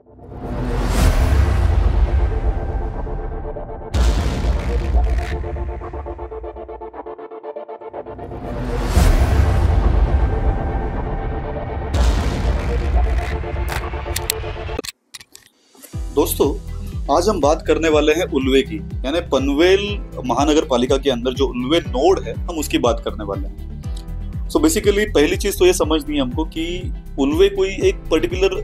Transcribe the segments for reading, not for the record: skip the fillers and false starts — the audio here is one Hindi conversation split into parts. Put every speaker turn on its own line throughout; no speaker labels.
दोस्तों, आज हम बात करने वाले हैं उल्वे की, यानी पनवेल महानगर पालिका के अंदर जो उल्वे नोड है, हम उसकी बात करने वाले हैं। सो बेसिकली पहली चीज तो ये समझनी है हमको कि उल्वे कोई एक पर्टिकुलर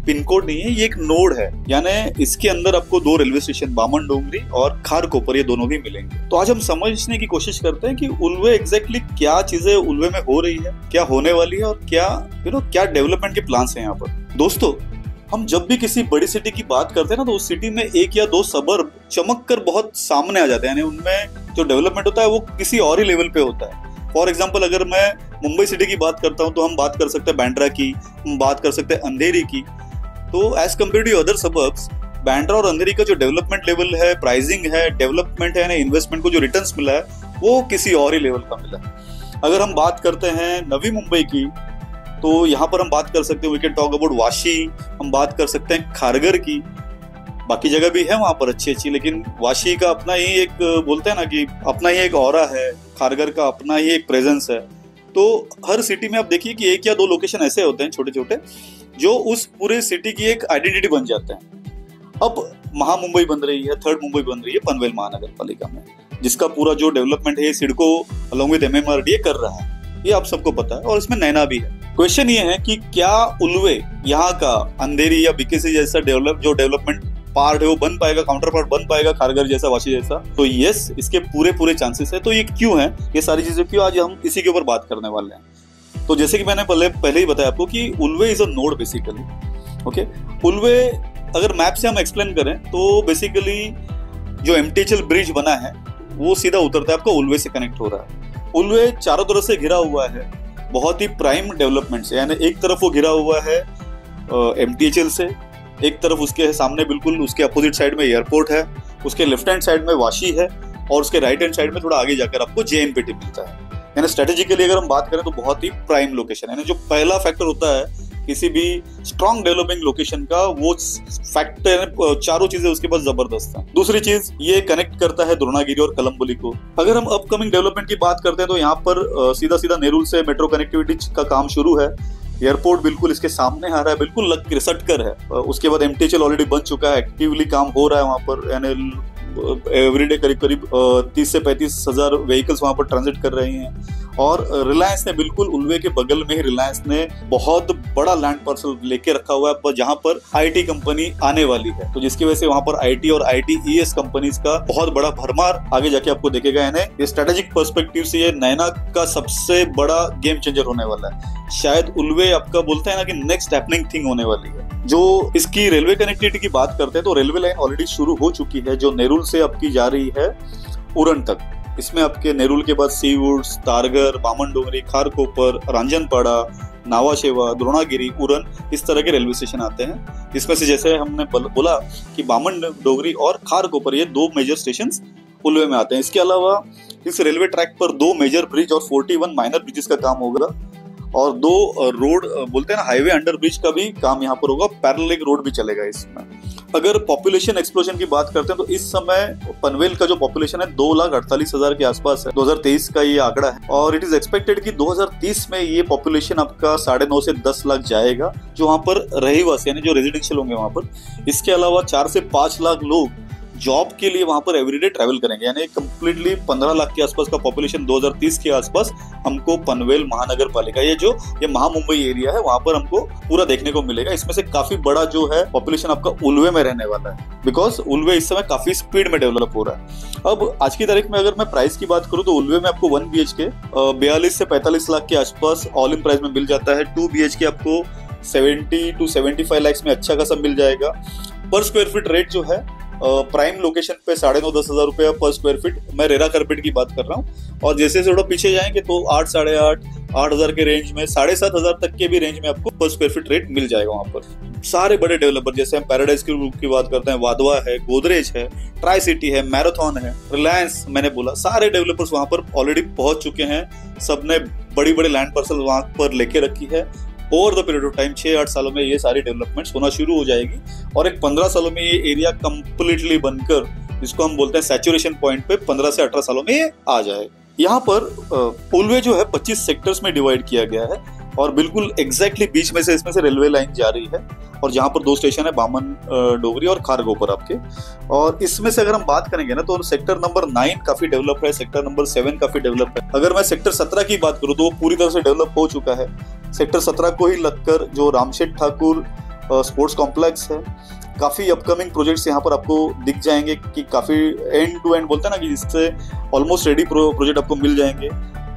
पिन कोड नहीं है, ये एक नोड है। यानी इसके अंदर आपको दो रेलवे स्टेशन बामन डोंगरी और खारकोपर, ये दोनों भी मिलेंगे। तो आज हम समझने की कोशिश करते हैं कि उल्वे एग्जैक्टली क्या चीजें उल्वे में हो रही है, क्या होने वाली है और क्या क्या डेवलपमेंट के प्लान्स हैं यहाँ पर। दोस्तों, हम जब भी किसी बड़ी सिटी की बात करते हैं ना, तो उस सिटी में एक या दो सबर्ब चमक कर बहुत सामने आ जाते हैं, यानी उनमें जो डेवलपमेंट होता है वो किसी और ही लेवल पे होता है। फॉर एग्जाम्पल, अगर मैं मुंबई सिटी की बात करता हूँ तो हम बात कर सकते हैं बांद्रा की, हम बात कर सकते हैं अंधेरी की। तो as compared to other suburbs, Bandra और अंधेरी का जो डेवलपमेंट लेवल है, प्राइसिंग है, डेवलपमेंट है, यानी इन्वेस्टमेंट को जो रिटर्न्स मिला है वो किसी और ही लेवल का मिला है। अगर हम बात करते हैं नवी मुंबई की, तो यहाँ पर हम बात कर सकते हैं, we can talk about Vashi, हम बात कर सकते हैं खारगर की। बाकी जगह भी है वहां पर अच्छी अच्छी, लेकिन वाशी का अपना ही एक, बोलते हैं ना कि अपना ही एक ऑरा है, खारगर का अपना ही एक प्रेजेंस है। तो हर सिटी में आप देखिए कि एक या दो लोकेशन ऐसे होते हैं छोटे छोटे, जो उस पूरे सिटी की एक आइडेंटिटी बन जाते हैं। अब महा मुंबई बन रही है, थर्ड मुंबई बन रही है पनवेल महानगर पालिका में, जिसका पूरा जो डेवलपमेंट है सिडको अलॉन्ग विद MMRDA कर रहा है, ये आप सबको पता है, और इसमें नैना भी है। क्वेश्चन ये है कि क्या उल्वे यहाँ का अंधेरी या बीकेसी जैसा डेवलपमेंट पार्ट है वो बन पाएगा, काउंटर पार्ट बन पाएगा खारगर जैसा, वाशी जैसा? तो यस, इसके पूरे चांसेस है। तो ये क्यों है, ये सारी चीजें क्यों, आज हम इसी के ऊपर बात करने वाले हैं। तो जैसे कि मैंने पहले ही बताया आपको कि Ulwe is a node basically. Okay, Ulwe अगर मैप से हम एक्सप्लेन करें तो बेसिकली जो MTHL ब्रिज बना है वो सीधा उतरता है, आपका उल्वे से कनेक्ट हो रहा है। उल्वे चारों तरफ से घिरा हुआ है बहुत ही प्राइम डेवलपमेंट से, यानी एक तरफ वो घिरा हुआ है MTHL से, एक तरफ उसके सामने बिल्कुल उसके अपोजिट साइड में एयरपोर्ट है, उसके लेफ्ट हैंड साइड में वाशी है, और उसके राइट हैंड साइड में थोड़ा आगे जाकर आपको JNPT मिलता है। यानी स्ट्रेटेजिकली अगर हम बात करें तो बहुत ही प्राइम लोकेशन है। यानी जो पहला फैक्टर होता है किसी भी स्ट्रॉन्ग डेवलपिंग लोकेशन का, वो फैक्टर, चारों चीजें उसके पास जबरदस्त है। दूसरी चीज, ये कनेक्ट करता है द्रोणागिरी और कलम्बोली को। अगर हम अपकमिंग डेवलपमेंट की बात करते हैं तो यहाँ पर सीधा सीधा नेरुल से मेट्रो कनेक्टिविटी का काम शुरू है। एयरपोर्ट बिल्कुल इसके सामने आ रहा है, बिल्कुल लग सट कर है। उसके बाद MTHL ऑलरेडी बन चुका है, एक्टिवली काम हो रहा है वहां पर, यानी एवरीडे करीब 30 से 35 हजार व्हीकल्स वहां पर ट्रांजिट कर रहे हैं। और रिलायंस ने बिल्कुल उल्वे के बगल में ही रिलायंस ने बहुत बड़ा लैंड पार्सल लेके रखा हुआ है, जहां पर IT कंपनी आने वाली है, तो जिसकी वजह से वहां पर IT और ITES कंपनीज का बहुत बड़ा भरमार आगे जाके आपको देखेगा। यानी ये स्ट्रेटेजिक पर्सपेक्टिव से ये नैना का सबसे बड़ा गेम चेंजर होने वाला है। शायद उल्वे आपका, बोलते हैं ना कि नेक्स्ट हैपनिंग थिंग होने वाली है। जो इसकी रेलवे कनेक्टिविटी की बात करते हैं तो रेलवे लाइन ऑलरेडी शुरू हो चुकी है, जो नेरुल से आपकी जा रही है उरण तक। इसमें आपके नेरुल के बाद सीवुड्स, तारगर, बामन डोंगरी, खारकोपर, रांजनपाड़ा, नावाशेवा, द्रोणागिरी, उरण, इस तरह के रेलवे स्टेशन आते हैं। इसमें से जैसे हमने बोला कि बामन डोंगरी और खारकोपर, ये दो मेजर स्टेशन उल्वे में आते हैं। इसके अलावा इस रेलवे ट्रैक पर 2 मेजर ब्रिज और 41 माइनर ब्रिजेस का काम होगा, और 2 रोड, बोलते हैं ना हाईवे अंडर ब्रिज का भी काम यहाँ पर होगा। पैरेलल एक रोड भी चलेगा इसमें। अगर पॉपुलेशन एक्सप्लोजन की बात करते हैं तो इस समय पनवेल का जो पॉपुलेशन है 2,48,000 के आसपास है। 2023 का ये आंकड़ा है, और इट इज एक्सपेक्टेड कि 2030 में ये पॉपुलेशन आपका 9.5 से 10 लाख जाएगा, जो वहां पर रहीवासी यानी जो रेजिडेंशियल होंगे वहां पर। इसके अलावा 4 से 5 लाख लोग जॉब के लिए वहां पर एवरीडे ट्रैवल करेंगे, यानी कंप्लीटली 15 लाख के आसपास का पॉपुलेशन 2030 के आसपास हमको पनवेल महानगर पालिका, ये महा मुंबई एरिया है, वहां पर हमको पूरा देखने को मिलेगा। इसमें से काफी बड़ा जो है पॉपुलेशन आपका उल्वे में रहने वाला है, बिकॉज उल्वे इस समय काफी स्पीड में डेवलप हो रहा है। अब आज की तारीख में अगर मैं प्राइस की बात करूं तो उल्वे में आपको 1 BHK 42 से 45 लाख के आसपास ऑल इन प्राइस में मिल जाता है। 2 BHK आपको 70 to 75 लाख में अच्छा खासा मिल जाएगा। पर स्क्वायर फीट रेट जो है प्राइम लोकेशन पे 9,500-10 हजार रुपया पर स्क्वायर फीट, मैं रेरा कारपेट की बात कर रहा हूँ। और जैसे थोड़ा पीछे जाएंगे तो 8, 8.5, 8,000 के रेंज में, 7,500 तक के भी रेंज में आपको पर स्क्वायर फीट रेट मिल जाएगा वहां पर। सारे बड़े डेवलपर जैसे हम पैराडाइज की बात करते हैं, वाधवा है, गोदरेज है, ट्राई सिटी है, मैराथन है, रिलायंस, मैंने बोला सारे डेवलपर्स वहां पर ऑलरेडी पहुंच चुके हैं। सबने बड़ी बड़ी लैंड पार्सल वहां पर लेके रखी है over the period of time 6-8 सालों में ये सारी डेवलपमेंट्स होना शुरू हो जाएगी और एक 15 सालों में ये एरिया कंप्लीटली बनकर, जिसको हम बोलते हैं सैचुरेशन पॉइंट पे, 15 से 18 सालों में ये आ जाए। यहाँ पर उल्वे जो है 25 सेक्टर्स में डिवाइड किया गया है और बिल्कुल एग्जैक्टली बीच में से इसमें से रेलवे लाइन जा रही है और जहाँ पर 2 स्टेशन है, बामन डोगरी और खारगोपर आपके। और इसमें से अगर हम बात करेंगे ना तो सेक्टर नंबर 9 काफी डेवलप है, सेक्टर नंबर 7 काफी डेवलप है। अगर मैं सेक्टर 17 की बात करूँ तो वो पूरी तरह से डेवलप हो चुका है। सेक्टर 17 को ही लगकर जो रामशेठ ठाकुर स्पोर्ट्स कॉम्प्लेक्स है, काफी अपकमिंग प्रोजेक्ट्स यहाँ पर आपको दिख जाएंगे कि काफी एंड टू एंड बोलते हैं ना कि जिससे ऑलमोस्ट रेडी प्रोजेक्ट आपको मिल जाएंगे।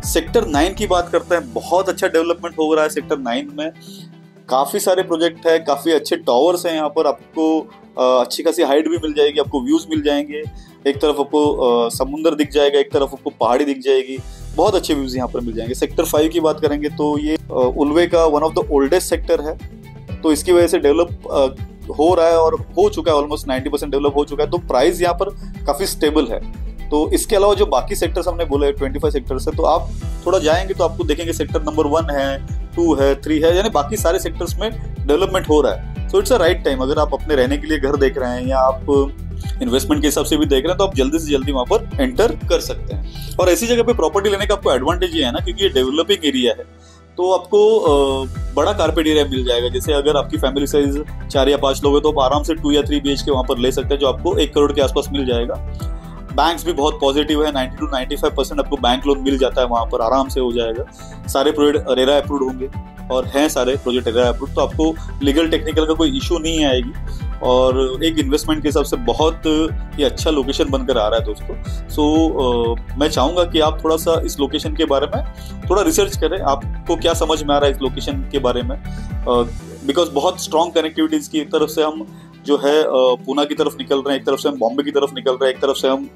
सेक्टर 9 की बात करते हैं, बहुत अच्छा डेवलपमेंट हो रहा है सेक्टर 9 में। काफी सारे प्रोजेक्ट है, काफी अच्छे टावर्स हैं यहाँ पर, आपको अच्छी खासी हाइट भी मिल जाएगी, आपको व्यूज मिल जाएंगे। एक तरफ आपको समुद्र दिख जाएगा, एक तरफ आपको पहाड़ी दिख जाएगी, बहुत अच्छे व्यूज यहाँ पर मिल जाएंगे। सेक्टर 5 की बात करेंगे तो ये उल्वे का one of the oldest sector है, तो इसकी वजह से डेवलप हो रहा है और हो चुका है, ऑलमोस्ट 90% डेवलप हो चुका है, तो प्राइस यहाँ पर काफी स्टेबल है। तो इसके अलावा जो बाकी सेक्टर्स हमने बोले 25 सेक्टर्स है, तो आप थोड़ा जाएंगे तो आपको देखेंगे सेक्टर नंबर 1 है, 2 है, 3 है, यानी बाकी सारे सेक्टर्स में डेवलपमेंट हो रहा है। So it's a right time, अगर आप अपने रहने के लिए घर देख रहे हैं या आप इन्वेस्टमेंट के हिसाब से भी देख रहे हैं तो आप जल्दी से जल्दी वहां पर एंटर कर सकते हैं। और ऐसी जगह पे प्रॉपर्टी लेने का आपको एडवांटेज ये है ना, क्योंकि ये डेवलपिंग एरिया है, तो आपको बड़ा कारपेट एरिया मिल जाएगा। जैसे अगर आपकी फैमिली साइज 4 या 5 लोग हैं तो आप आराम से 2 या 3 BHK वहां पर ले सकते हैं, जो आपको 1 करोड़ के आसपास मिल जाएगा। बैंक्स भी बहुत पॉजिटिव है, 90 to 95% आपको बैंक लोन मिल जाता है, वहां पर आराम से हो जाएगा। सारे प्रोजेक्ट रेरा अप्रूव्ड होंगे और हैं सारे प्रोजेक्ट रेरा अप्रूव्ड, तो आपको लीगल टेक्निकल का कोई इशू नहीं आएगी और एक इन्वेस्टमेंट के हिसाब से बहुत ही अच्छा लोकेशन बनकर आ रहा है दोस्तों। सो मैं चाहूँगा कि आप थोड़ा सा इस लोकेशन के बारे में थोड़ा रिसर्च करें, आपको क्या समझ में आ रहा है इस लोकेशन के बारे में, बिकॉज बहुत स्ट्रॉन्ग कनेक्टिविटीज की तरफ से हम जो है पूना की तरफ निकल रहे हैं, एक तरफ से हम बॉम्बे की तरफ निकल रहे हैं, एक तरफ से हम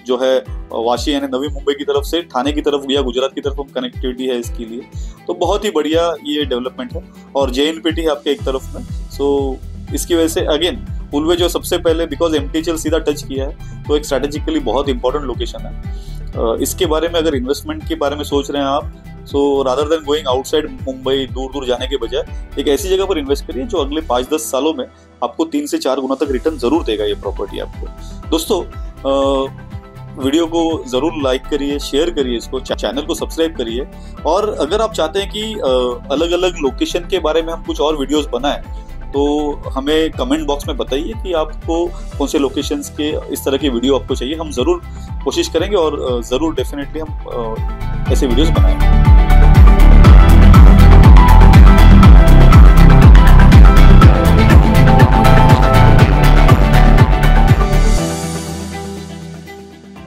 जो है वाशी यानी नवी मुंबई की तरफ से ठाणे की तरफ या गुजरात की तरफ हम कनेक्टिविटी है इसके लिए, तो बहुत ही बढ़िया ये डेवलपमेंट है। और JNPT है आपके एक तरफ में, सो इसकी वजह से अगेन उल्वे जो सबसे पहले बिकॉज MTHL सीधा टच किया है, तो एक स्ट्रेटेजिकली बहुत इंपॉर्टेंट लोकेशन है। इसके बारे में अगर इन्वेस्टमेंट के बारे में सोच रहे हैं आप, so rather than going outside Mumbai दूर दूर जाने के बजाय एक ऐसी जगह पर इन्वेस्ट करिए जो अगले 5-10 सालों में आपको 3 से 4 गुना तक रिटर्न जरूर देगा ये प्रॉपर्टी आपको। दोस्तों वीडियो को जरूर लाइक करिए, शेयर करिए, इसको चैनल को सब्सक्राइब करिए, और अगर आप चाहते हैं कि अलग अलग लोकेशन के बारे में हम कुछ और वीडियोस बनाएं तो हमें कमेंट बॉक्स में बताइए कि आपको कौन से लोकेशंस के इस तरह की वीडियो आपको चाहिए। हम ज़रूर कोशिश करेंगे और ज़रूर डेफिनेटली हम ऐसे वीडियोस बनाएंगे।